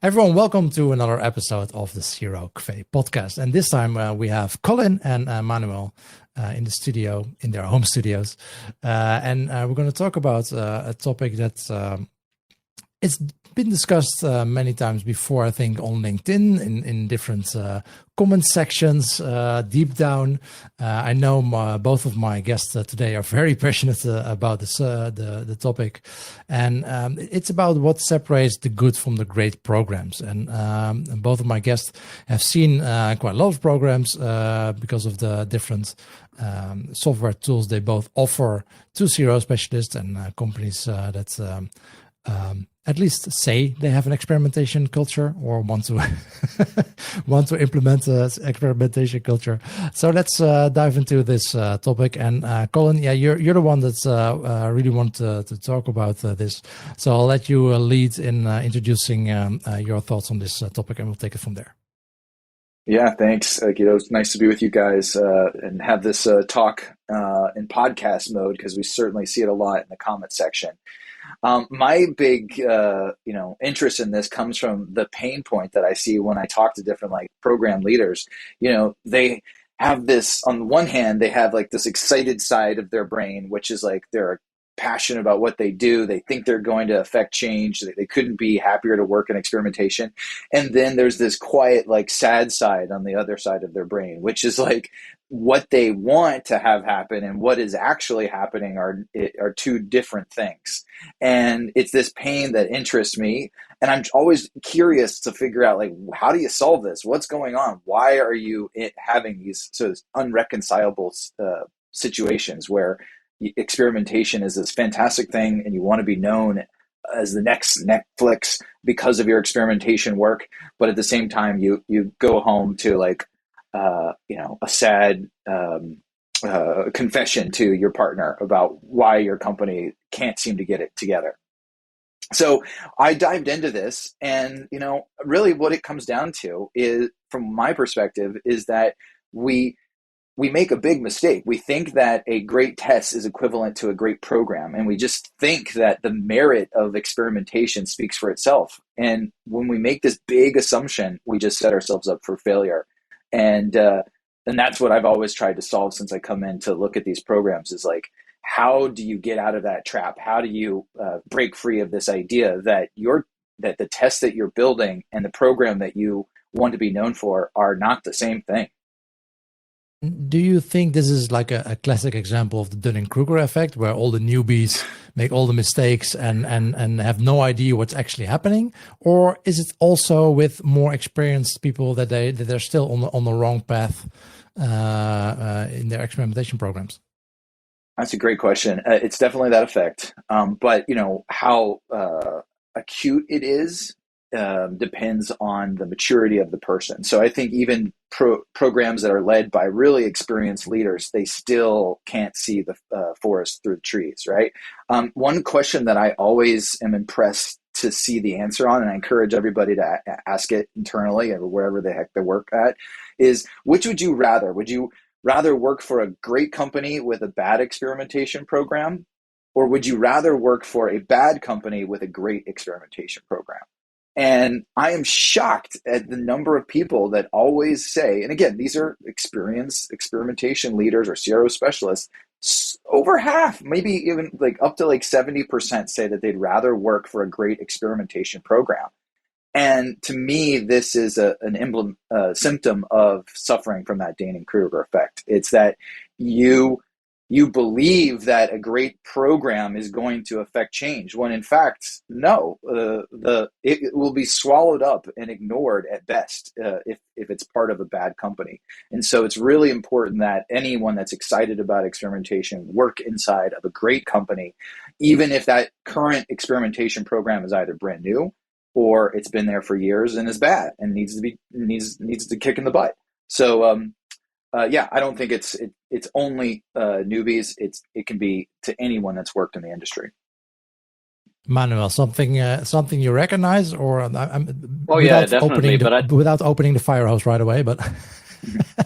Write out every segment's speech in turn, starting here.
Everyone, welcome to another episode of the Zero Cafe podcast. And this time we have Colin and Manuel in the studio, in their home studios. And we're going to talk about a topic that's it's been discussed many times before, I think, on LinkedIn in different comment sections, deep down. I know both of my guests today are very passionate about this, the topic. And it's about what separates the good from the great programs. And both of my guests have seen quite a lot of programs because of the different software tools they both offer to CRO specialists and companies that at least say they have an experimentation culture or want to want to implement experimentation culture. So let's dive into this topic. And Colin, you're the one that's really want to talk about this. So I'll let you lead in introducing your thoughts on this topic, and we'll take it from there. Yeah, thanks, Guido. It's nice to be with you guys and have this talk in podcast mode, because we certainly see it a lot in the comment section. My big, interest in this comes from the pain point that I see when I talk to different program leaders. They have this, on the one hand, they have this excited side of their brain, which is they're passionate about what they do. They think they're going to affect change. They couldn't be happier to work in experimentation. And then there's this quiet, sad side on the other side of their brain, which is what they want to have happen and what is actually happening are two different things. And it's this pain that interests me. And I'm always curious to figure out, how do you solve this? What's going on? Why are you having these sort of unreconcilable situations where experimentation is this fantastic thing and you want to be known as the next Netflix because of your experimentation work, but at the same time you go home to a sad confession to your partner about why your company can't seem to get it together. So I dived into this, and really what it comes down to is, from my perspective, is that we make a big mistake. We think that a great test is equivalent to a great program, and we just think that the merit of experimentation speaks for itself. And when we make this big assumption, we just set ourselves up for failure. And that's what I've always tried to solve since I come in to look at these programs, is how do you get out of that trap? How do you break free of this idea that that the test that you're building and the program that you want to be known for are not the same thing? Do you think this is a classic example of the Dunning-Kruger effect, where all the newbies make all the mistakes and have no idea what's actually happening? Or is it also with more experienced people that they're still on the wrong path in their experimentation programs? That's a great question. It's definitely that effect. But how acute it is depends on the maturity of the person. So I think even programs that are led by really experienced leaders, they still can't see the forest through the trees, right? One question that I always am impressed to see the answer on, and I encourage everybody to ask it internally or wherever the heck they work at, is which would you rather? Would you rather work for a great company with a bad experimentation program, or would you rather work for a bad company with a great experimentation program? And I am shocked at the number of people that always say, and again, these are experienced experimentation leaders or CRO specialists, over half, maybe even up to 70% say that they'd rather work for a great experimentation program. And to me, this is an symptom of suffering from that Dunning-Kruger effect. It's that you believe that a great program is going to affect change, when in fact, no, it will be swallowed up and ignored at best if it's part of a bad company. And so it's really important that anyone that's excited about experimentation work inside of a great company, even if that current experimentation program is either brand new or it's been there for years and is bad and needs to kick in the butt. So I don't think it's only newbies. It can be to anyone that's worked in the industry. Manuel, something you recognize, or definitely, without opening the fire hose right away, but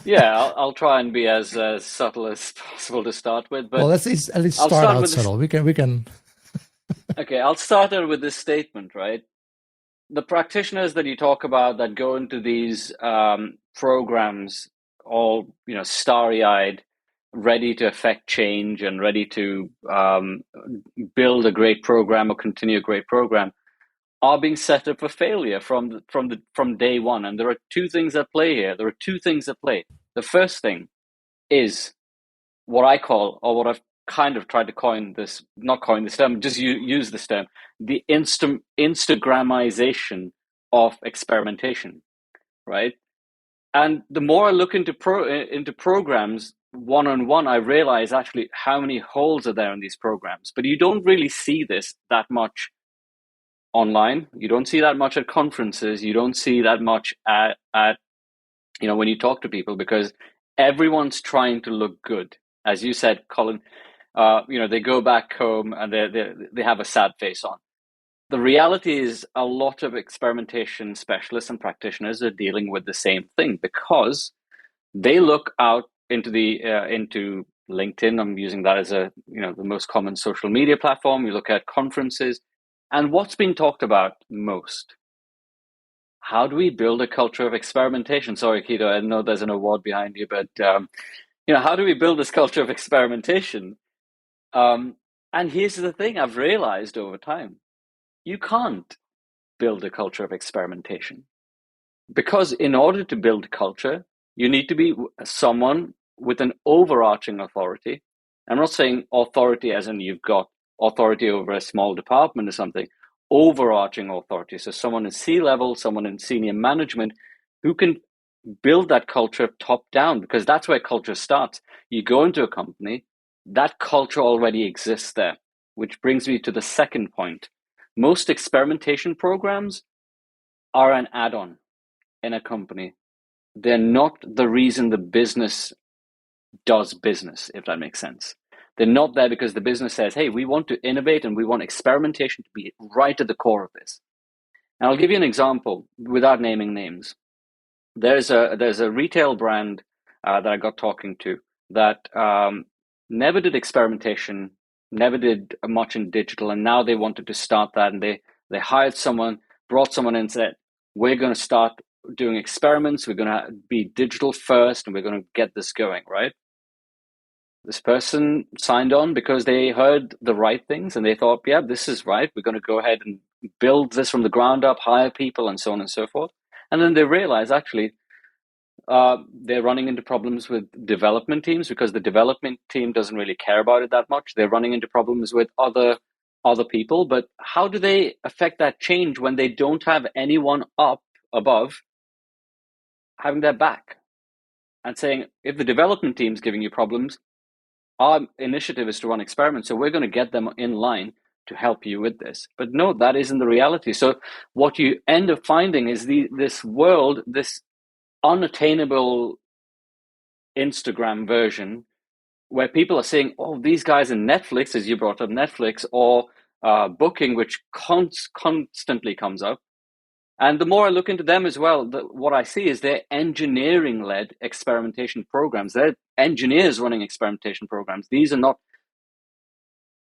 yeah, I'll try and be as subtle as possible to start with. But well, let's at least start out subtle. We can. Okay, I'll start out with this statement, right? the practitioners that you talk about that go into these programs, all starry-eyed, ready to affect change and ready to build a great program or continue a great program, are being set up for failure from day one. And there are two things at play here. There are two things at play. The first thing is what I call, or what I've kind of tried to coin this, not coin this term, just use this term, the Instagramization of experimentation, right? And the more I look into programs one-on-one, I realize actually how many holes are there in these programs. But you don't really see this that much online. You don't see that much at conferences. You don't see that much at when you talk to people, because everyone's trying to look good. As you said, Colin, they go back home and they have a sad face on. The reality is a lot of experimentation specialists and practitioners are dealing with the same thing, because they look out into into LinkedIn. I'm using that as the most common social media platform. You look at conferences, and what's been talked about most? How do we build a culture of experimentation? Sorry, Kito, I know there's an award behind you, but how do we build this culture of experimentation? And here's the thing I've realized over time. You can't build a culture of experimentation, because in order to build culture, you need to be someone with an overarching authority. I'm not saying authority as in you've got authority over a small department or something. Overarching authority. So someone in C-level, someone in senior management who can build that culture top down, because that's where culture starts. You go into a company, that culture already exists there, which brings me to the second point. Most experimentation programs are an add-on in a company. They're not the reason the business does business, if that makes sense. They're not there because the business says, hey, we want to innovate and we want experimentation to be right at the core of this. And I'll give you an example without naming names. There's a retail brand that I got talking to that never did experimentation, never did much in digital, and now they wanted to start that, and they hired someone, brought someone in and said, we're going to start doing experiments, we're going to be digital first, and we're going to get this going, right? This person signed on because they heard the right things and they thought, yeah, this is right. We're going to go ahead and build this from the ground up, hire people, and so on and so forth. And then they realize actually they're running into problems with development teams, because the development team doesn't really care about it that much. They're running into problems with other people. But how do they affect that change when they don't have anyone up above having their back and saying, if the development team's giving you problems, our initiative is to run experiments, so we're going to get them in line to help you with this. But no, that isn't the reality. So what you end up finding is this world, this unattainable Instagram version, where people are saying, oh, these guys in Netflix, as you brought up, Netflix, or Booking, which constantly comes up. And the more I look into them as well, what I see is they're engineering-led experimentation programs. They're engineers running experimentation programs. These are not,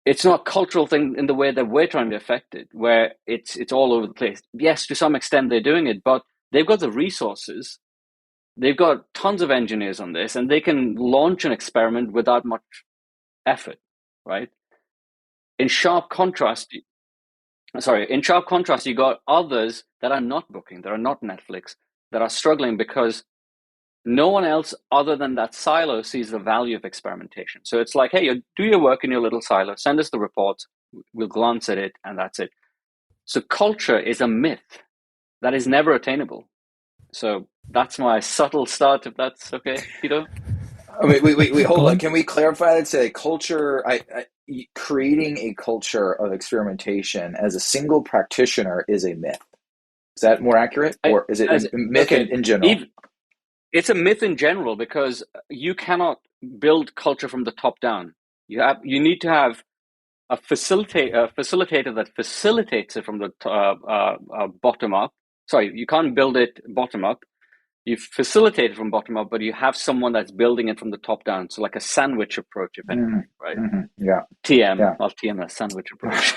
it's not a cultural thing in the way that we're trying to affect it, where it's all over the place. Yes, to some extent they're doing it, but they've got the resources. They've got tons of engineers on this, and they can launch an experiment without much effort, right? In sharp contrast, you got others that are not Booking, that are not Netflix, that are struggling because no one else other than that silo sees the value of experimentation. So it's like, hey, you do your work in your little silo, send us the reports, we'll glance at it, and that's it. So culture is a myth that is never attainable. So that's my subtle start, if that's okay, Kito. Wait, hold on. Can we clarify that? Say culture, creating a culture of experimentation as a single practitioner is a myth. Is that more accurate? Or is it a myth in general? It's a myth in general, because you cannot build culture from the top down. You need to have a facilitator that facilitates it from the bottom up. Sorry, you can't build it bottom up. You facilitate it from bottom up, but you have someone that's building it from the top down. So like a sandwich approach, if anything, right? Mm-hmm. Yeah. TM, yeah. I'll TM a sandwich approach.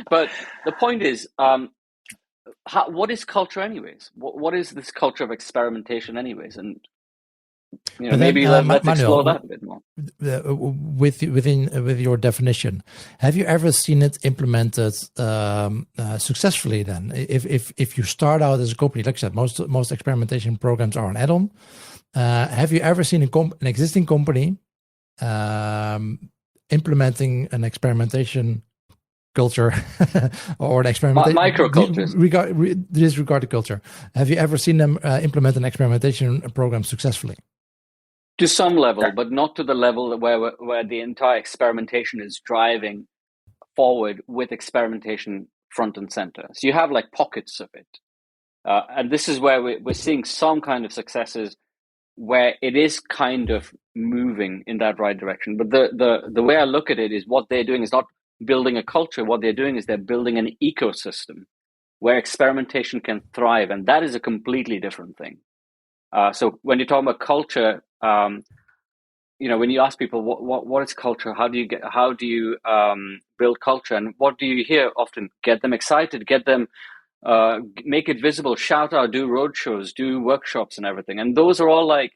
but the point is, what is culture anyways? What is this culture of experimentation anyways? And But then, maybe let's explore Manuel, that a bit more. with your definition, have you ever seen it implemented successfully? Then, if you start out as a company, like I said, most experimentation programs are an add-on. Have you ever seen an existing company implementing an experimentation culture or an experimentation microcultures? Disregard the culture. Have you ever seen them implement an experimentation program successfully? To some level, but not to the level where the entire experimentation is driving forward with experimentation front and center. So you have like pockets of it. And this is where we're seeing some kind of successes where it is kind of moving in that right direction. But the way I look at it is what they're doing is not building a culture. What they're doing is they're building an ecosystem where experimentation can thrive. And that is a completely different thing. So when you're talking about culture, when you ask people what is culture, how do you build culture, and what do you hear often? Get them excited, get them make it visible, shout out, do road shows, do workshops and everything. And those are all like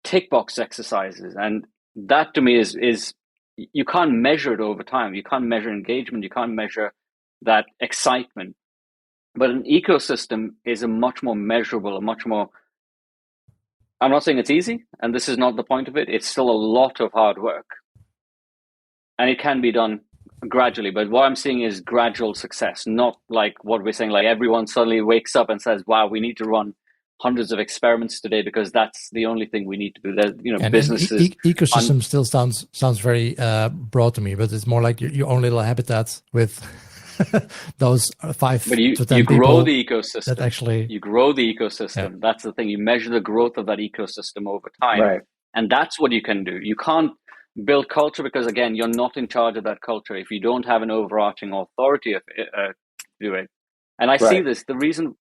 tick box exercises. And that to me is you can't measure it over time. You can't measure engagement. You can't measure that excitement. But an ecosystem is a much more measurable, I'm not saying it's easy, and this is not the point of it. It's still a lot of hard work. And it can be done gradually. But what I'm seeing is gradual success, not like what we're saying, like everyone suddenly wakes up and says, wow, we need to run hundreds of experiments today because that's the only thing we need to do. There's, businesses. Ecosystem still sounds very broad to me, but it's more like your own little habitat with those 5 but you, to 10 you people grow the ecosystem. That actually you grow the ecosystem. Yeah. That's the thing. You measure the growth of that ecosystem over time, right? And that's what you can do. You can't build culture because, again, you're not in charge of that culture if you don't have an overarching authority of do it. And I see this. The reason.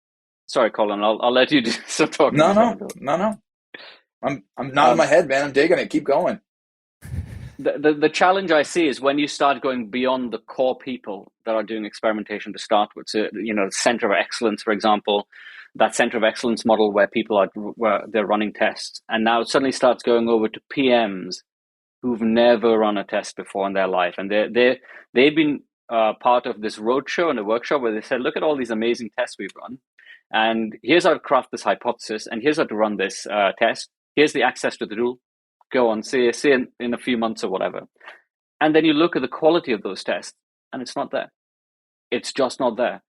Sorry, Colin. I'll let you do some talking. No. I'm nodding my head, man. I'm digging it. Keep going. The challenge I see is when you start going beyond the core people that are doing experimentation to start with. So, center of excellence, for example, that center of excellence model where they're running tests, and now it suddenly starts going over to PMs who've never run a test before in their life, and they've been part of this roadshow and a workshop where they said, look at all these amazing tests we've run, and here's how to craft this hypothesis, and here's how to run this test. Here's the access to the tool. Go on, see in a few months or whatever. And then you look at the quality of those tests, and it's not there. It's just not there.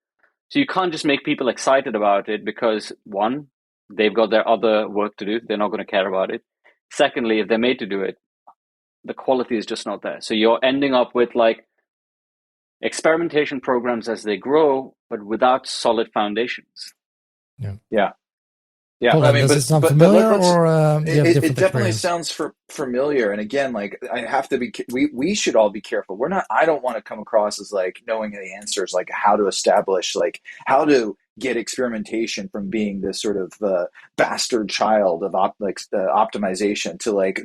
So you can't just make people excited about it because, one, they've got their other work to do. They're not going to care about it. Secondly, if they're made to do it, the quality is just not there. So you're ending up with like experimentation programs as they grow, but without solid foundations. Yeah, I mean, does it sound familiar, or it definitely sounds familiar. And again, like I have to be, we should all be careful. I don't want to come across as like knowing the answers, like how to establish, like how to get experimentation from being this sort of bastard child of optimization to like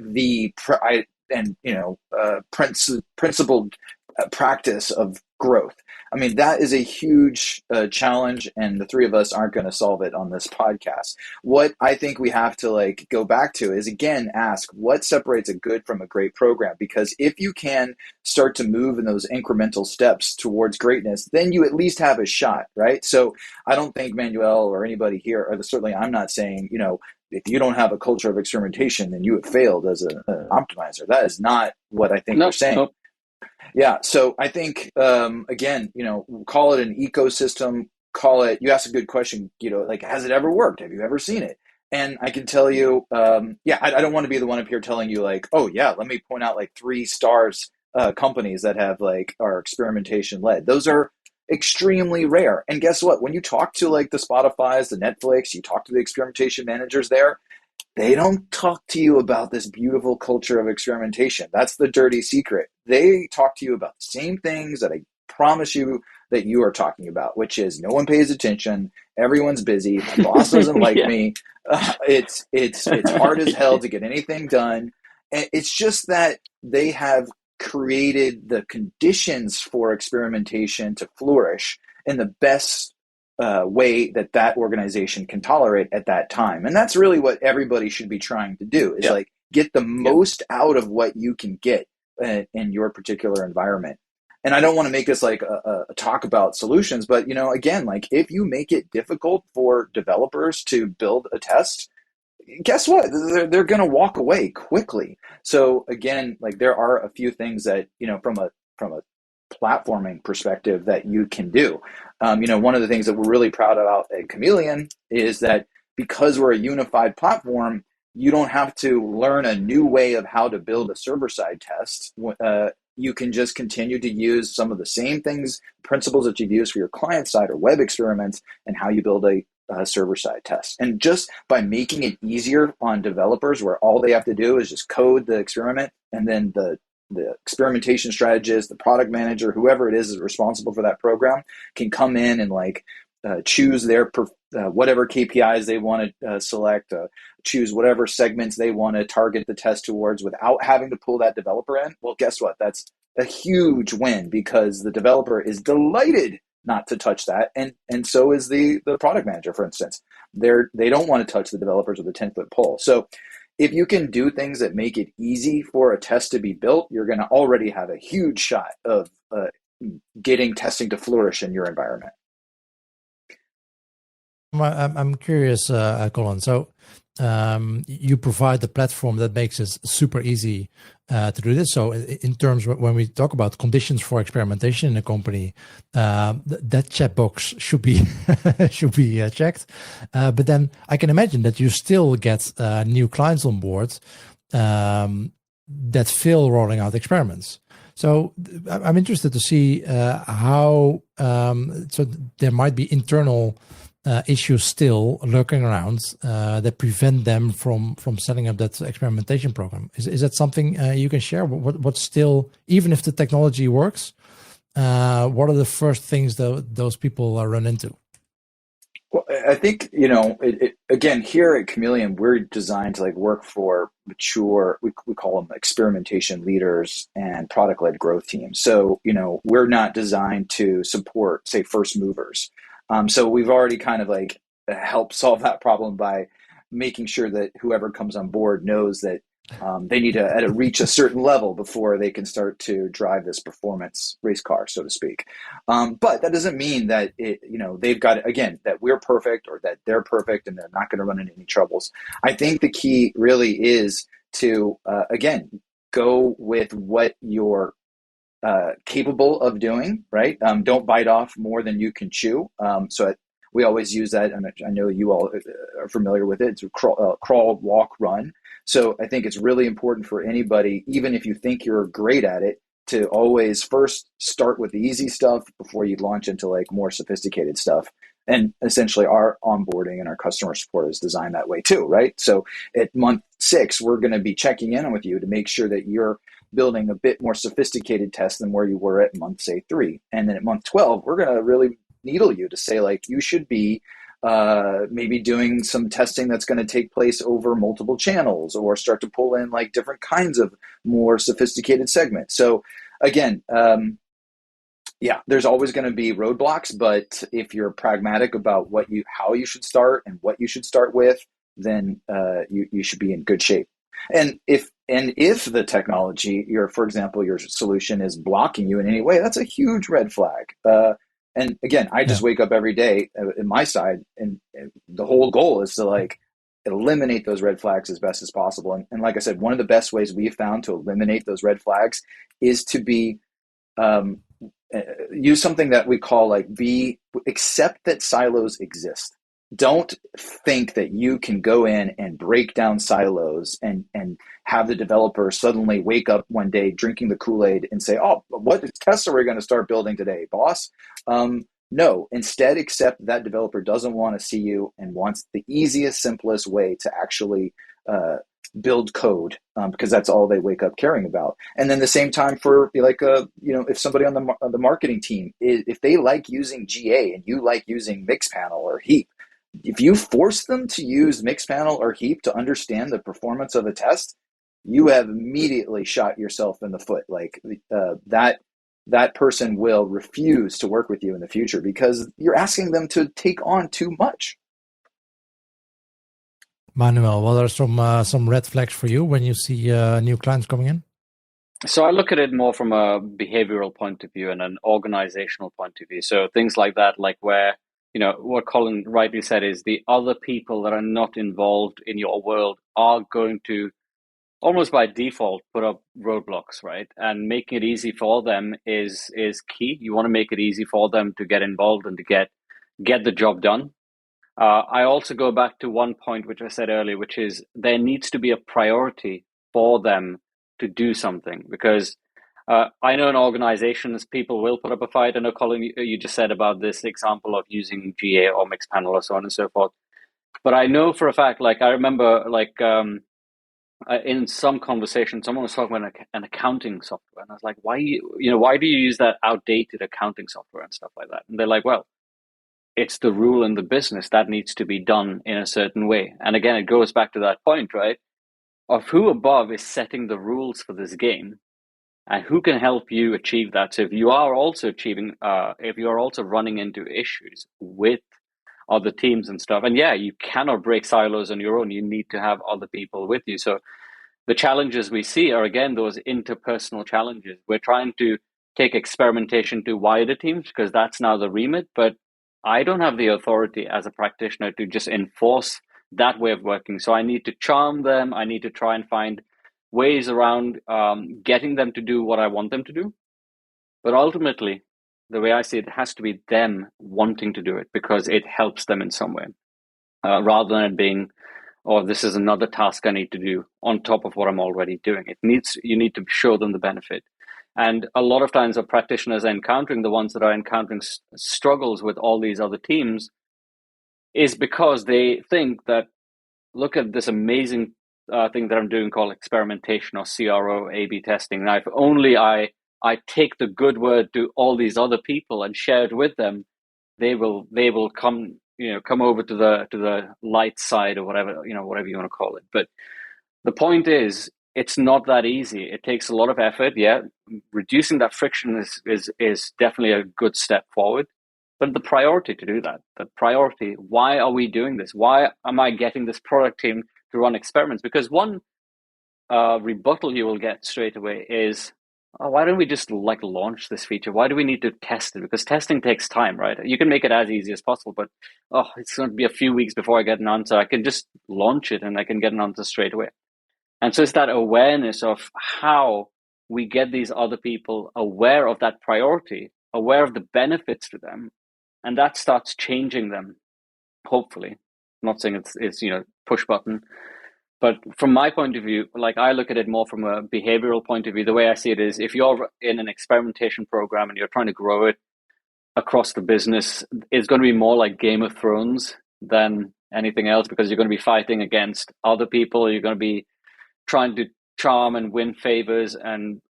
principled practice of growth. I mean, that is a huge challenge, and the three of us aren't going to solve it on this podcast. What I think we have to like go back to is, again, ask what separates a good from a great program. Because if you can start to move in those incremental steps towards greatness, then you at least have a shot, right? So I don't think Manuel or anybody here, or certainly I'm not saying, if you don't have a culture of experimentation, then you have failed as an optimizer. That is not what I think we're saying. Nope. Yeah. So I think, again, call it an ecosystem, you asked a good question, like, has it ever worked? Have you ever seen it? And I can tell you, I don't want to be the one up here telling you like, oh yeah, let me point out like 3 stars companies that have like are experimentation led. Those are extremely rare. And guess what? When you talk to like the Spotifys, the Netflix, you talk to the experimentation managers there, they don't talk to you about this beautiful culture of experimentation. That's the dirty secret. They talk to you about the same things that I promise you that you are talking about, which is no one pays attention. Everyone's busy. My boss doesn't like me. It's hard as hell to get anything done. And it's just that they have created the conditions for experimentation to flourish in the best way that that organization can tolerate at that time. And that's really what everybody should be trying to do is like get the most out of what you can get in your particular environment. And I don't want to make this like a talk about solutions, but again, like if you make it difficult for developers to build a test, guess what? They're going to walk away quickly. So again, like there are a few things that from a platforming perspective that you can do. One of the things that we're really proud about at Chameleon is that because we're a unified platform, you don't have to learn a new way of how to build a server-side test. You can just continue to use some of the same principles that you've used for your client-side or web experiments and how you build a server-side test. And just by making it easier on developers where all they have to do is just code the experiment, and then the experimentation strategist, the product manager, whoever it is responsible for that program can come in and choose their whatever KPIs they want to select, choose whatever segments they want to target the test towards without having to pull that developer in. Well, guess what? That's a huge win because the developer is delighted not to touch that, and so is the product manager, for instance. They don't want to touch the developers with a 10-foot pole. So if you can do things that make it easy for a test to be built, you're going to already have a huge shot of getting testing to flourish in your environment. I'm curious, Colin. So you provide the platform that makes it super easy to do this. So in terms of when we talk about conditions for experimentation in a company, that checkbox should be checked. But then I can imagine that you still get new clients on board that fail rolling out experiments. So I'm interested to see how. So there might be internal issues still lurking around that prevent them from setting up that experimentation program. Is that something you can share? What's still, even if the technology works, what are the first things that those people run into? Well, I think, again, here at Chameleon, we're designed to work for mature, we call them experimentation leaders and product-led growth teams. So, we're not designed to support, say, first movers. So we've already kind of helped solve that problem by making sure that whoever comes on board knows that they need to reach a certain level before they can start to drive this performance race car, so to speak. But that doesn't mean that they've got, again, that we're perfect or that they're perfect and they're not going to run into any troubles. I think the key really is to, again, go with what you're capable of doing, right? Don't bite off more than you can chew. We always use that, and I know you all are familiar with it. It's crawl, walk, run. So I think it's really important for anybody, even if you think you're great at it, to always first start with the easy stuff before you launch into more sophisticated stuff. And essentially our onboarding and our customer support is designed that way too, right? So at month 6, we're going to be checking in with you to make sure that you're building a bit more sophisticated test than where you were at month, say, 3. And then at month 12, we're going to really needle you to say, you should be maybe doing some testing that's going to take place over multiple channels, or start to pull in different kinds of more sophisticated segments. So again, there's always going to be roadblocks, but if you're pragmatic about how you should start and what you should start with, then you should be in good shape. And if the technology, for example, your solution is blocking you in any way, that's a huge red flag. And again, I just wake up every day in my side, and the whole goal is to eliminate those red flags as best as possible. And like I said, one of the best ways we've found to eliminate those red flags is to be use something that we call accept that silos exist. Don't think that you can go in and break down silos and have the developer suddenly wake up one day drinking the Kool-Aid and say, oh, what tests are we going to start building today, boss? No, instead accept that developer doesn't want to see you and wants the easiest, simplest way to actually build code, because that's all they wake up caring about. And then the same time for if somebody on the marketing team, if they like using GA and you like using Mixpanel or Heap, if you force them to use Mixpanel or Heap to understand the performance of a test, you have immediately shot yourself in the foot. that person will refuse to work with you in the future because you're asking them to take on too much. Manuel, what are some red flags for you when you see new clients coming in? So I look at it more from a behavioral point of view and an organizational point of view. So things like that, like where, what Colin rightly said is the other people that are not involved in your world are going to almost by default put up roadblocks, right? And making it easy for them is key. You want to make it easy for them to get involved and to get the job done. I also go back to one point which I said earlier, which is there needs to be a priority for them to do something, because I know in organizations people will put up a fight. I know, Colin, you just said about this example of using GA or Mixpanel or so on and so forth. But I know for a fact, like I remember, in some conversation, someone was talking about an accounting software, and I was like, why do you use that outdated accounting software and stuff like that? And they're like, well, it's the rule in the business that needs to be done in a certain way. And again, it goes back to that point, right, of who above is setting the rules for this game and who can help you achieve that. So if you are also running into issues with other teams and stuff, and yeah, you cannot break silos on your own. You need to have other people with you. So the challenges we see are, again, those interpersonal challenges. We're trying to take experimentation to wider teams because that's now the remit, but I don't have the authority as a practitioner to just enforce that way of working. So I need to charm them. I need to try and find ways around getting them to do what I want them to do. But ultimately, the way I see it, it has to be them wanting to do it because it helps them in some way, rather than it being, oh, this is another task I need to do on top of what I'm already doing. You need to show them the benefit. And a lot of times our practitioners are encountering, the ones that are encountering struggles with all these other teams, is because they think that, look at this amazing thing that I'm doing called experimentation or CRO A/B testing. Now, if only I take the good word to all these other people and share it with them, they will come over to the light side or whatever you want to call it. But the point is, it's not that easy. It takes a lot of effort. Yeah, reducing that friction is definitely a good step forward. But the priority to do that, why are we doing this? Why am I getting this product team to run experiments? Because one rebuttal you will get straight away is, oh, why don't we just launch this feature? Why do we need to test it? Because testing takes time, right? You can make it as easy as possible, but it's going to be a few weeks before I get an answer. I can just launch it and I can get an answer straight away. And so it's that awareness of how we get these other people aware of that priority, aware of the benefits to them, and that starts changing them, hopefully. I'm not saying it's push button, but from my point of view, I look at it more from a behavioral point of view. The way I see it is, if you're in an experimentation program and you're trying to grow it across the business, it's going to be more like Game of Thrones than anything else, because you're going to be fighting against other people. You're going to be trying to charm and win favors and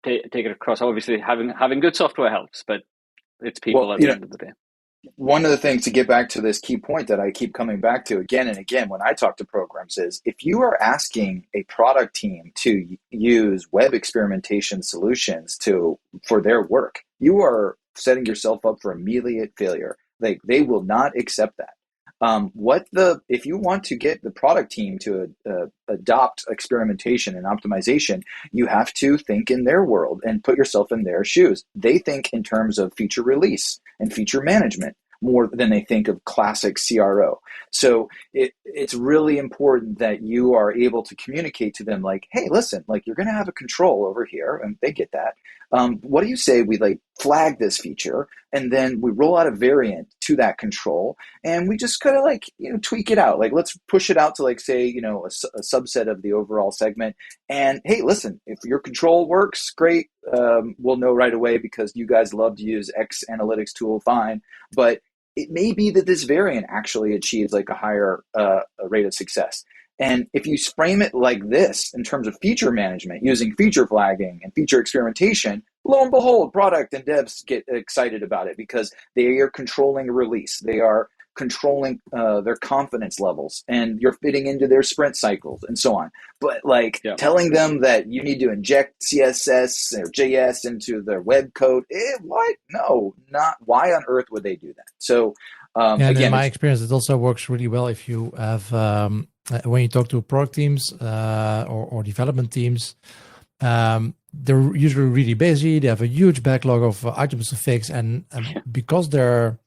take it across. Obviously, having good software helps, but it's people at the end of the day. One of the things, to get back to this key point that I keep coming back to again and again when I talk to programs, is if you are asking a product team to use web experimentation solutions for their work, you are setting yourself up for immediate failure. They will not accept that. If you want to get the product team to adopt experimentation and optimization, you have to think in their world and put yourself in their shoes. They think in terms of feature release and feature management more than they think of classic CRO. So it's really important that you are able to communicate to them hey, listen, you're going to have a control over here, and they get that. What do you say we flag this feature, and then we roll out a variant to that control, and we just kind of tweak it out. Let's push it out to say a subset of the overall segment. And hey, listen, if your control works, great. We'll know right away because you guys love to use X analytics tool, fine. But it may be that this variant actually achieves a higher rate of success. And if you frame it like this in terms of feature management using feature flagging and feature experimentation, lo and behold, product and devs get excited about it because they are controlling a release. They are controlling their confidence levels, and you're fitting into their sprint cycles and so on. But like telling them that you need to inject CSS or JS into their web code, what? No, not. Why on earth would they do that? So and again, in my experience, it also works really well if you have when you talk to product teams or development teams. They're usually really busy. They have a huge backlog of items to fix, and because they're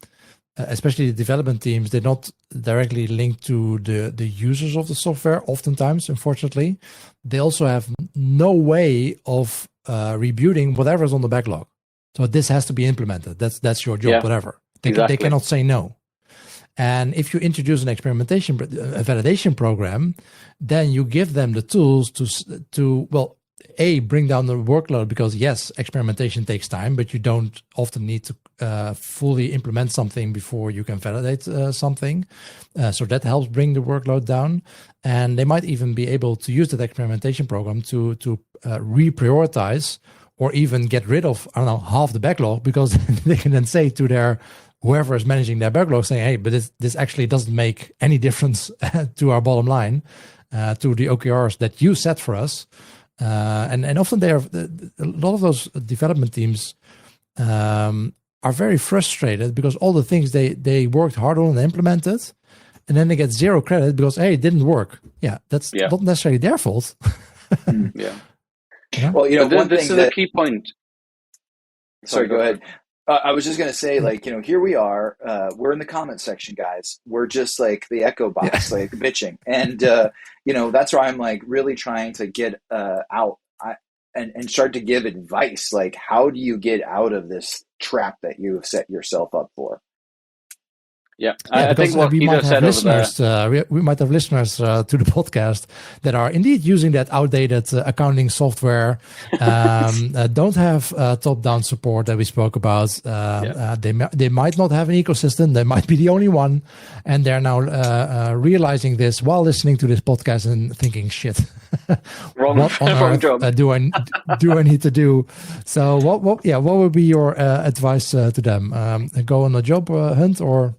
especially the development teams, they're not directly linked to the users of the software. Oftentimes, unfortunately, they also have no way of rebuilding whatever's on the backlog. So this has to be implemented. That's your job. Whatever they cannot say no. And if you introduce a validation program, then you give them the tools to bring down the workload, because yes, experimentation takes time, but you don't often need to fully implement something before you can validate something. So that helps bring the workload down. And they might even be able to use that experimentation program to reprioritize or even get rid of, half the backlog, because they can then say to their whoever is managing their backlog, saying, hey, but this actually doesn't make any difference to our bottom line, to the OKRs that you set for us. And often a lot of those development teams are very frustrated because all the things they worked hard on and implemented, and then they get zero credit because, hey, it didn't work. Yeah, that's not necessarily their fault. Yeah. Well, this is a key point. Sorry, go ahead. I was just going to say, here we are. We're in the comment section, guys. We're just like the echo box, like bitching. And, that's where I'm like really trying to get out and start to give advice. Like, how do you get out of this trap that you have set yourself up for? I think what we Guido might have said listeners. We might have listeners to the podcast that are indeed using that outdated accounting software. Don't have top-down support that we spoke about. They might not have an ecosystem. They might be the only one, and they're now realizing this while listening to this podcast and thinking, "Shit, wrong job. Do I need to do?" So, what would be your advice to them? Go on a job hunt or?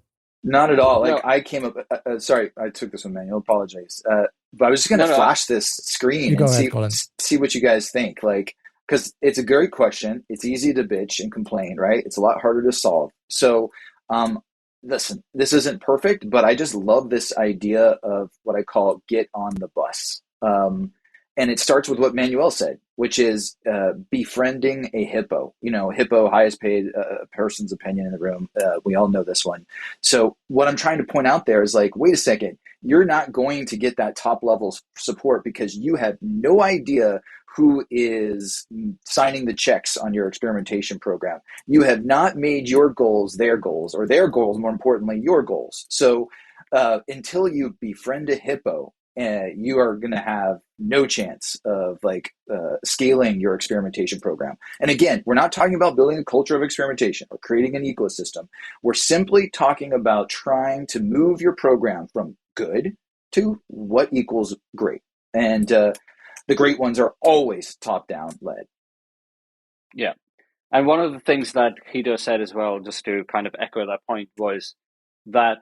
Not at all. I came up. Sorry, I took this one, Manuel. Apologize. But I was just going to flash this screen and see what you guys think. Because it's a great question. It's easy to bitch and complain, right? It's a lot harder to solve. So, listen, this isn't perfect, but I just love this idea of what I call get on the bus. And it starts with what Manuel said, which is befriending a hippo. Hippo, highest paid person's opinion in the room. We all know this one. So what I'm trying to point out there is wait a second, you're not going to get that top level support because you have no idea who is signing the checks on your experimentation program. You have not made your goals their goals, or their goals, more importantly, your goals. So until you befriend a hippo, you are going to have no chance of scaling your experimentation program. And again, we're not talking about building a culture of experimentation or creating an ecosystem. We're simply talking about trying to move your program from good to what equals great. And the great ones are always top-down led. Yeah. And one of the things that Guido said as well, just to kind of echo that point, was that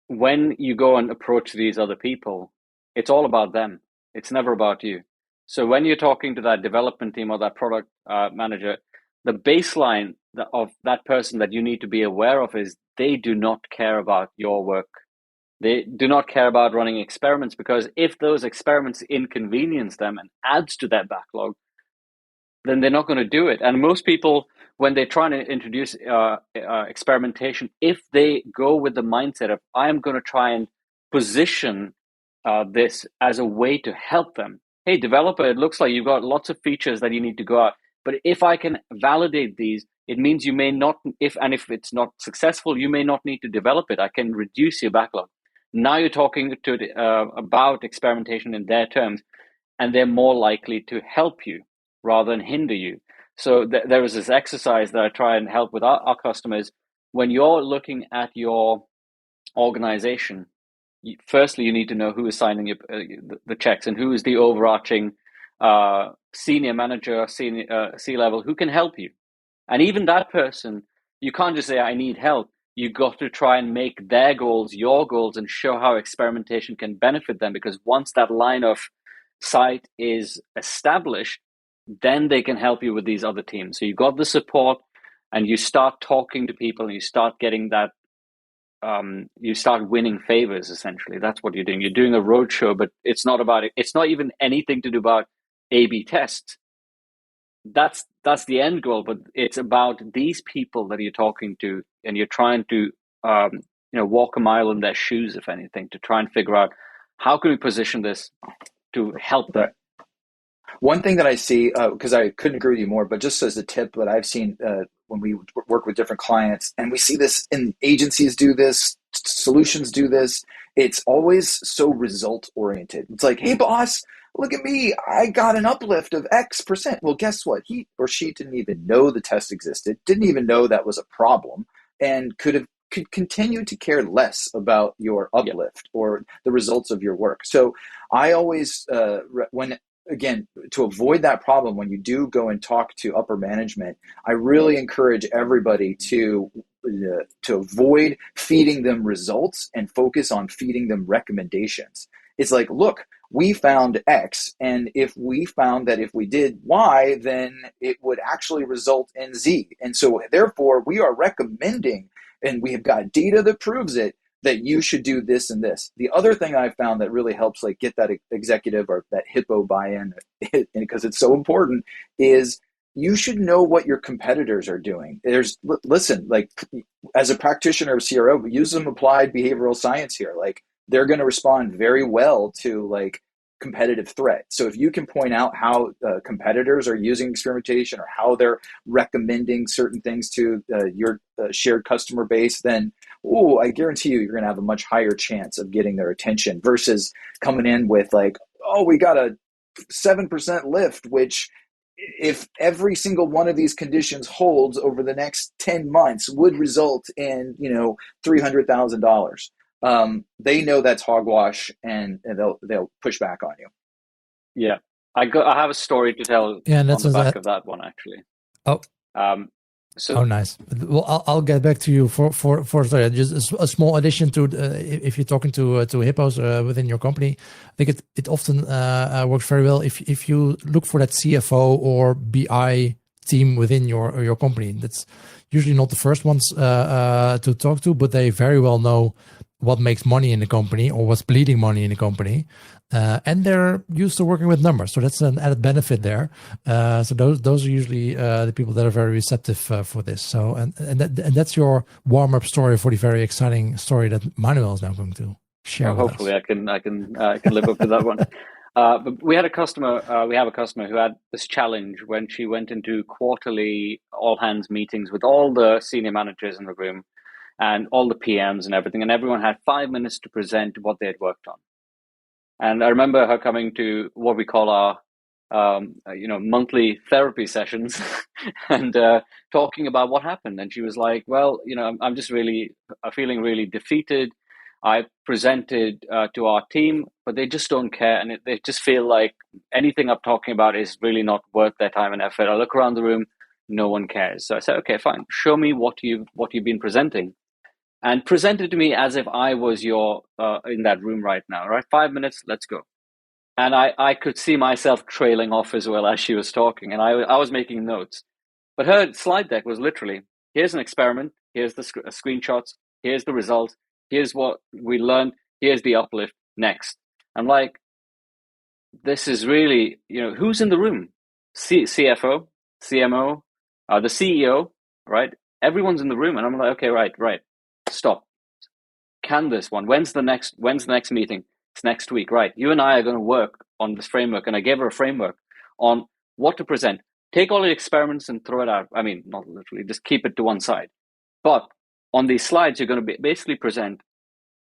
when you go and approach these other people, it's all about them. It's never about you. So when you're talking to that development team or that product manager, the baseline of that person that you need to be aware of is they do not care about your work. They do not care about running experiments, because if those experiments inconvenience them and adds to that backlog, then they're not going to do it. And most people, when they're trying to introduce experimentation, if they go with the mindset of, I'm going to try and position this as a way to help them. Hey, developer, it looks like you've got lots of features that you need to go out. But if I can validate these, it means you may not, if it's not successful, you may not need to develop it. I can reduce your backlog. Now you're talking about experimentation in their terms, and they're more likely to help you rather than hinder you. So there is this exercise that I try and help with our customers. When you're looking at your organization, firstly, you need to know who is signing the checks and who is the overarching senior manager, senior C-level, who can help you. And even that person, you can't just say, I need help. you got to try and make their goals your goals and show how experimentation can benefit them, because once that line of sight is established, then they can help you with these other teams. So you got the support, and you start talking to people, and you start getting that, you start winning favors. Essentially, that's what you're doing. You're doing a roadshow, but it's not about it. It's not even anything to do about A/B tests. That's the end goal, but it's about these people that you're talking to, and you're trying to walk a mile in their shoes, if anything, to try and figure out how can we position this to help them. One thing that I see, because I couldn't agree with you more, but just as a tip that I've seen when we work with different clients, and we see this in agencies do this, solutions do this, it's always so result oriented. It's like, hey boss, look at me, I got an uplift of X%. Well, guess what? He or she didn't even know the test existed, didn't even know that was a problem, and could continue to care less about your uplift or the results of your work. So I always, again, to avoid that problem, when you do go and talk to upper management, I really encourage everybody to avoid feeding them results and focus on feeding them recommendations. It's like, look, we found X, and if we found that if we did Y, then it would actually result in Z. And so therefore we are recommending, and we have got data that proves it, that you should do this and this. The other thing I found that really helps like get that executive or that hippo buy-in, because it's so important, is you should know what your competitors are doing. Listen, like as a practitioner of CRO, use some applied behavioral science here. Like they're going to respond very well to like competitive threat. So if you can point out how competitors are using experimentation or how they're recommending certain things to your shared customer base, then I guarantee you're going to have a much higher chance of getting their attention versus coming in with like, we got a 7% lift, which if every single one of these conditions holds over the next 10 months would result in, $300,000. They know that's hogwash, and they'll push back on you. Yeah, I have a story to tell. Yeah, and that's on the back of that one actually. Nice. Well, I'll get back to you for sorry, just a small addition to if you're talking to hippos within your company. I think it often works very well if you look for that CFO or BI team within your company. That's usually not the first ones to talk to, but they very well know what makes money in the company or what's bleeding money in the company, and they're used to working with numbers, so that's an added benefit there. So those are usually the people that are very receptive for this. So and that's your warm-up story for the very exciting story that Manuel is now going to share. Hopefully, I can live up to that one. But we have a customer who had this challenge when she went into quarterly all hands meetings with all the senior managers in the room and all the PMs and everything, and everyone had 5 minutes to present what they had worked on. And I remember her coming to what we call our monthly therapy sessions and talking about what happened. And she was like, well, I'm just really feeling really defeated. I presented to our team, but they just don't care, and they just feel like anything I'm talking about is really not worth their time and effort. I look around the room, no one cares. So I said, okay, fine, show me what you've been presenting. And present it to me as if I was in that room right now, right? 5 minutes, let's go. And I could see myself trailing off as well as she was talking, and I was making notes. But her slide deck was literally, here's an experiment, here's the screenshots, here's the results, here's what we learned, here's the uplift, next. I'm like, this is really, who's in the room? CFO, CMO, the CEO, right? Everyone's in the room, and I'm like, okay, right. Stop. Can this one? When's the next meeting? It's next week, right? You and I are going to work on this framework, and I gave her a framework on what to present. Take all the experiments and throw it out. I mean, not literally, just keep it to one side. But on these slides, you're going to basically present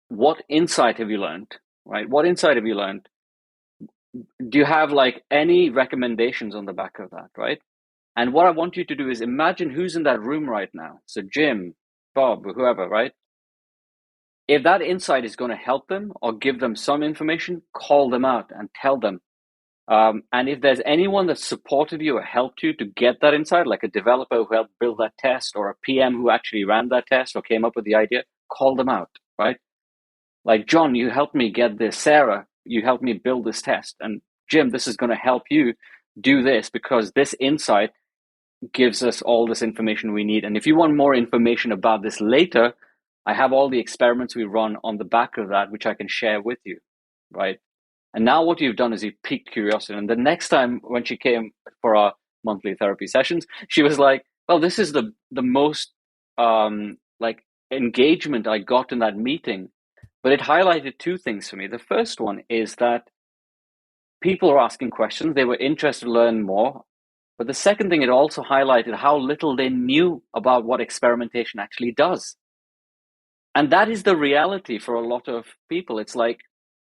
what insight have you learned, right? What insight have you learned? Do you have like any recommendations on the back of that, right? And what I want you to do is imagine who's in that room right now. So Jim, Bob, or whoever, right? If that insight is going to help them or give them some information, call them out and tell them, And if there's anyone that supported you or helped you to get that insight, like a developer who helped build that test, or a PM who actually ran that test or came up with the idea, call them out, right? Like, John, you helped me get this. Sarah, you helped me build this test. And Jim, this is going to help you do this because this insight gives us all this information we need. And if you want more information about this later, I have all the experiments we run on the back of that, which I can share with you, right? And now what you've done is you've piqued curiosity. And the next time when she came for our monthly therapy sessions, she was like, well, this is the most like engagement I got in that meeting. But it highlighted two things for me. The first one is that people are asking questions. They were interested to learn more. But the second thing, it also highlighted how little they knew about what experimentation actually does. And that is the reality for a lot of people. It's like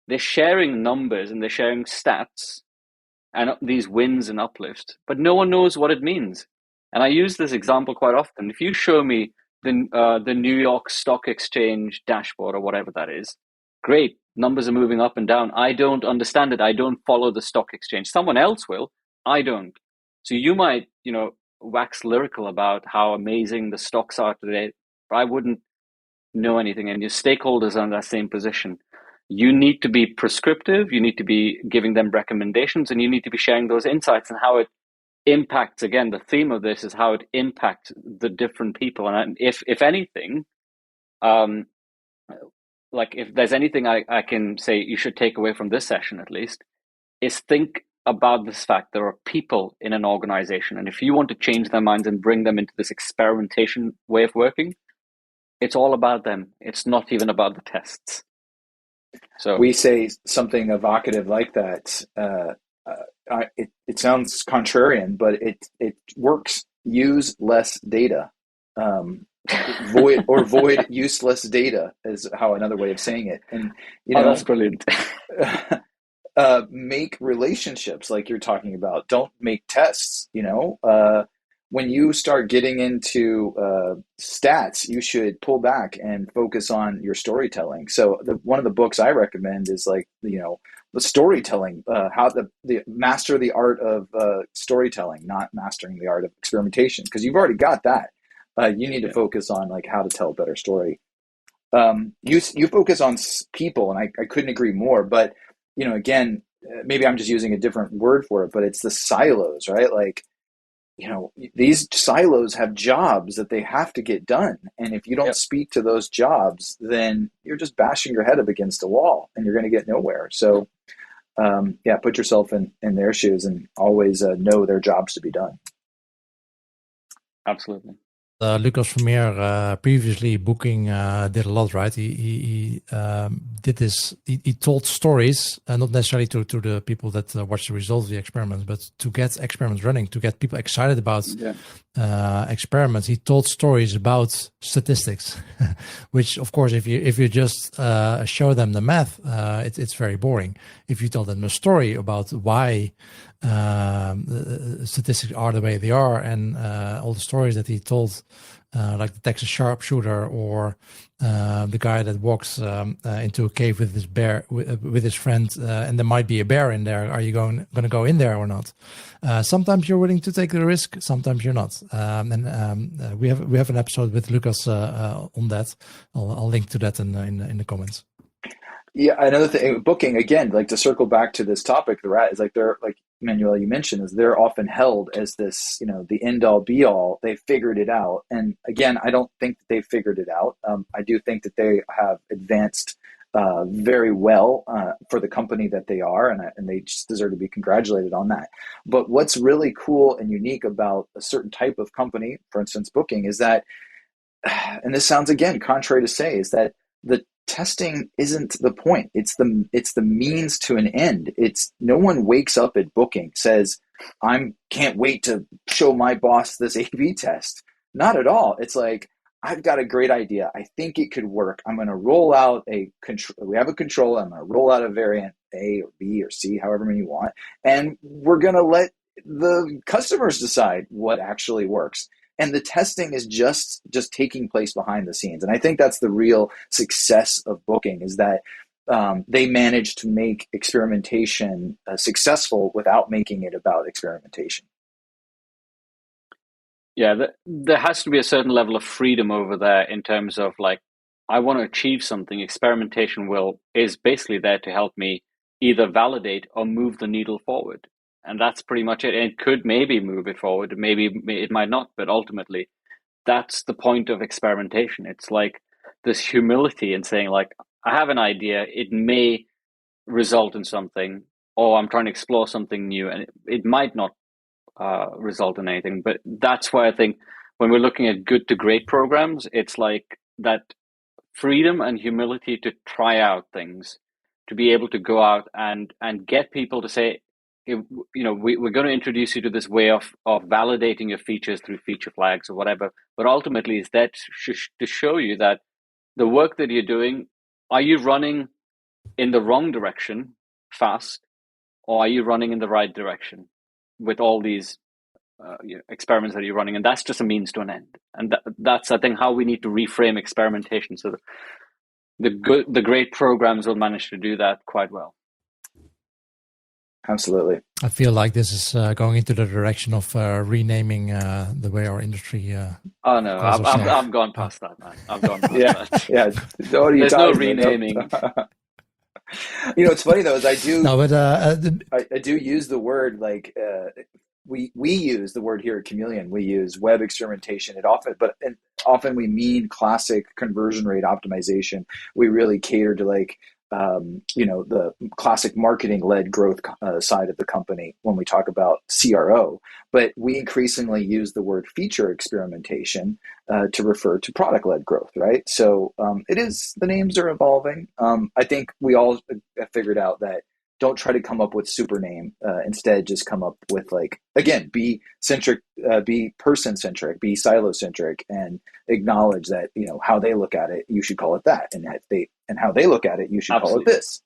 they're sharing numbers and they're sharing stats and these wins and uplifts, but no one knows what it means. And I use this example quite often. If you show me the New York Stock Exchange dashboard or whatever that is, great, numbers are moving up and down. I don't understand it. I don't follow the stock exchange. Someone else will. I don't. So you might, wax lyrical about how amazing the stocks are today, but I wouldn't know anything. And your stakeholders are in that same position. You need to be prescriptive. You need to be giving them recommendations, and you need to be sharing those insights and how it impacts. Again, the theme of this is how it impacts the different people. And if anything, like if there's anything I can say you should take away from this session, at least, is think about this fact there are people in an organization. And if you want to change their minds and bring them into this experimentation way of working, it's all about them. It's not even about the tests. So we say something evocative like that. It sounds contrarian, but it works. Use less data. Void useless data is how another way of saying it. And that's brilliant. Make relationships like you're talking about. Don't make tests. When you start getting into stats, you should pull back and focus on your storytelling. So one of the books I recommend is like, the storytelling, how the master the art of storytelling, not mastering the art of experimentation, because you've already got that. You need to focus on like how to tell a better story. You focus on people, and I couldn't agree more. But again, maybe I'm just using a different word for it, but it's the silos, right? Like, these silos have jobs that they have to get done. And if you don't speak to those jobs, then you're just bashing your head up against a wall and you're going to get nowhere. So, put yourself in their shoes and always know their jobs to be done. Absolutely. Lucas Vermeer, previously Booking did a lot, right? He did this. He told stories, not necessarily to the people that watch the results of the experiments, but to get experiments running, to get people excited about experiments. He told stories about statistics, which, of course, if you just show them the math, it's very boring. If you tell them a story about why statistics are the way they are, and all the stories that he told, like the Texas sharpshooter, or the guy that walks into a cave with his bear, with his friend, and there might be a bear in there. Are you going to go in there or not? Sometimes you're willing to take the risk, sometimes you're not. We have an episode with Lucas on that. I'll link to that in the comments. Yeah, another thing, Booking, again, like to circle back to this topic, is like they're like Manuel, you mentioned, is they're often held as this, the end all be all. They figured it out. And again, I don't think that they figured it out. I do think that they have advanced very well for the company that they are, and they just deserve to be congratulated on that. But what's really cool and unique about a certain type of company, for instance, Booking, is that, and this sounds again contrary to say, is that the testing isn't the point. It's the means to an end. It's no one wakes up at Booking, says, can't wait to show my boss this A/B test. Not at all. It's like, I've got a great idea. I think it could work. I'm going to roll out we have a control. I'm going to roll out a variant A or B or C, however many you want. And we're going to let the customers decide what actually works. And the testing is just taking place behind the scenes. And I think that's the real success of Booking, is that they managed to make experimentation successful without making it about experimentation. Yeah, there has to be a certain level of freedom over there in terms of like, I want to achieve something. Experimentation is basically there to help me either validate or move the needle forward. And that's pretty much it. And it could maybe move it forward. Maybe it might not, but ultimately that's the point of experimentation. It's like this humility in saying like, I have an idea, it may result in something, or I'm trying to explore something new, and it might not result in anything. But that's why I think when we're looking at good to great programs, it's like that freedom and humility to try out things, to be able to go out and get people to say, we're going to introduce you to this way of validating your features through feature flags or whatever. But ultimately, is that to show you that the work that you're doing, are you running in the wrong direction fast, or are you running in the right direction with all these experiments that you're running? And that's just a means to an end. And that's, I think, how we need to reframe experimentation, so that the great programs will manage to do that quite well. Absolutely. I feel like this is going into the direction of renaming the way our industry. Oh no, I've gone past that, man. I've gone past that. Yeah. There's no renaming. It's funny though, is I do. No, but I do use the word like we use the word here at Chameleon. We use web experimentation. Often we mean classic conversion rate optimization. We really cater to like the classic marketing-led growth side of the company when we talk about CRO. But we increasingly use the word feature experimentation to refer to product-led growth, right? So the names are evolving. I think we all have figured out that don't try to come up with super name. Instead, just come up with like, again, be centric, be person centric, be silo centric, and acknowledge that how they look at it, you should call it that, and how they look at it, you should call it this.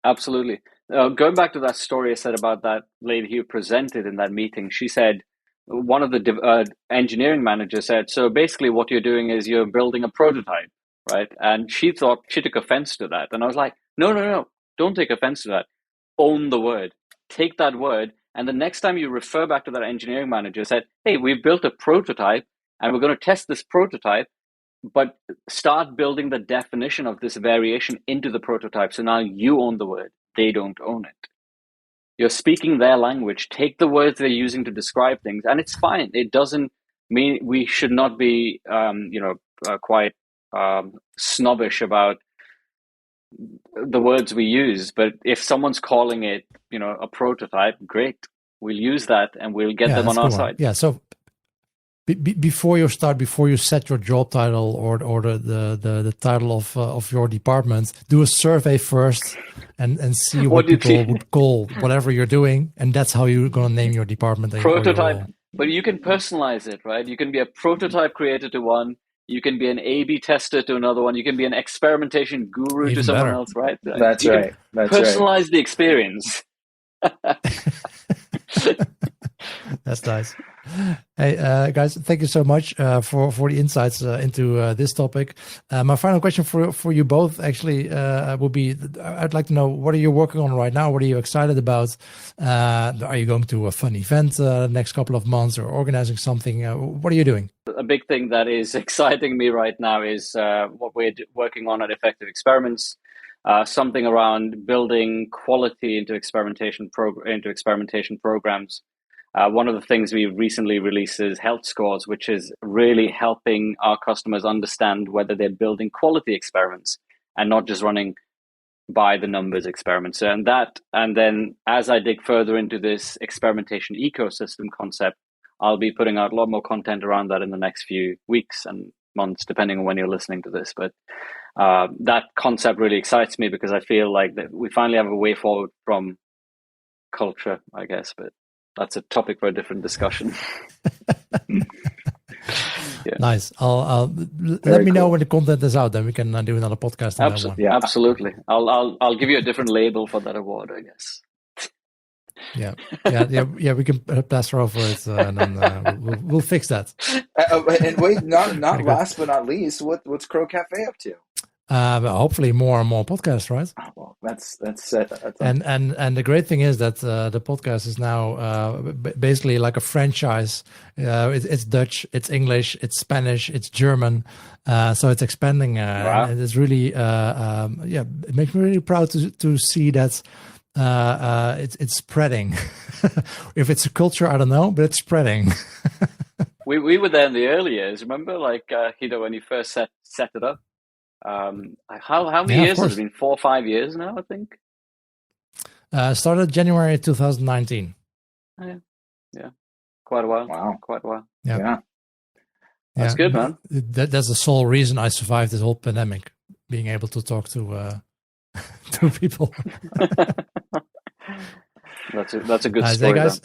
Absolutely. Going back to that story I said about that lady who presented in that meeting, she said one of the engineering managers said, so basically what you're doing is you're building a prototype, right? And she took offense to that, and I was like, no. Don't take offense to that. Own the word. Take that word, and the next time you refer back to that engineering manager, said, hey, we've built a prototype, and we're going to test this prototype, but start building the definition of this variation into the prototype. So now you own the word. They don't own it. You're speaking their language. Take the words they're using to describe things, and it's fine. It doesn't mean we should not be, quite snobbish about the words we use. But if someone's calling it, a prototype, great. We'll use that, and we'll get them on our side. Yeah. So before you set your job title or the title of your department, do a survey first and see what people would call whatever you're doing, and that's how you're going to name your department. Prototype, but you can personalize it, right? You can be a prototype creator to one. You can be an A/B tester to another one. You can be an experimentation guru to someone else, right? That's right. Personalize the experience. That's nice. Hey, guys, thank you so much for the insights into this topic. My final question for you both actually will be, I'd like to know, what are you working on right now? What are you excited about? Are you going to a fun event next couple of months, or organizing something? What are you doing? A big thing that is exciting me right now is what we're working on at Effective Experiments. Something around building quality into experimentation programs. One of the things we recently released is Health Scores, which is really helping our customers understand whether they're building quality experiments and not just running by the numbers experiments. And then as I dig further into this experimentation ecosystem concept, I'll be putting out a lot more content around that in the next few weeks and months, depending on when you're listening to this. But that concept really excites me, because I feel like that we finally have a way forward from culture, I guess, but that's a topic for a different discussion. Yeah. Nice. I'll let me know when the content is out, then we can do another podcast on that one. Yeah, absolutely. I'll give you a different label for that award, I guess. Yeah. We can plaster over it, and then we'll fix that. And wait, not last but not least, what's Crow Cafe up to? But hopefully more and more podcasts, right? Well, that's And the great thing is that the podcast is now basically like a franchise. It's Dutch, it's English, it's Spanish, it's German. So it's expanding. Wow. And it's really, it makes me really proud to see that it's spreading. If it's a culture, I don't know, but it's spreading. We were there in the early years. Remember, like when you first set it up. How many years has it been? 4 or 5 years now, I think. Started January 2019. Yeah, quite a while. Wow, quite a while. Yeah. That's good, man. That's the sole reason I survived this whole pandemic, being able to talk to people. That's a good story, guys.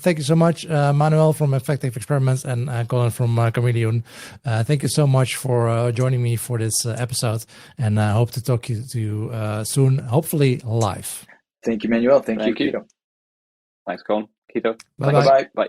Thank you so much, Manuel from Effective Experiments and Colin from Chameleon. Thank you so much for joining me for this episode, and I hope to talk to you soon, hopefully live. Thank you, Manuel. Thank you, Kito. Thanks, Colin. Kito. Bye-bye. Bye.